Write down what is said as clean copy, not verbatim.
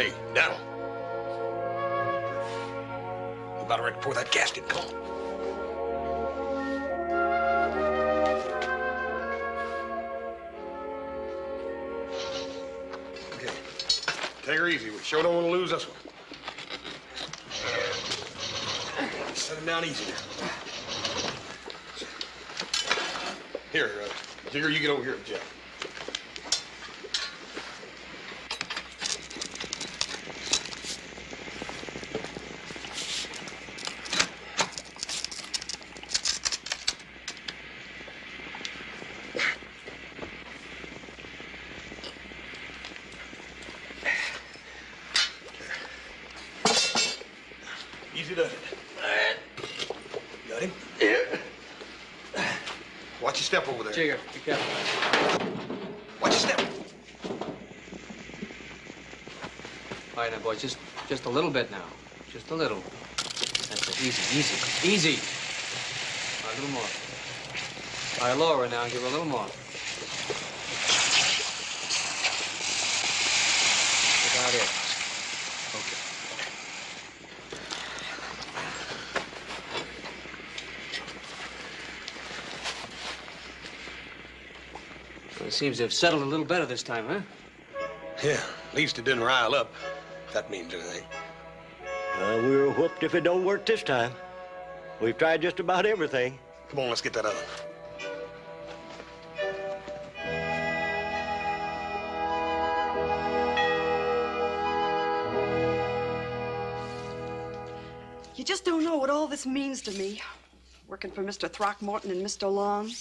Hey, down. You about ready to pour that gasket? Come on. Okay. Take her easy. We sure don't want to lose this one. Set him down easy now. Here, Jigger, you get over here with Jeff. Easy does it. All right. Got him? Yeah. Watch your step over there. Jigger, be careful. Watch your step. All right, now, boys, just a little bit now. Just a little. That's it. Easy, easy, easy. All right, a little more. All right, lower her now. Give her a little more. About it. Okay. Well, it seems they've settled a little better this time, huh? Yeah, at least it didn't rile up, if that means anything. We were whooped if it don't work this time. We've tried just about everything. Come on, let's get that oven. You just don't know what all this means to me. Working for Mr. Throckmorton and Mr. Long.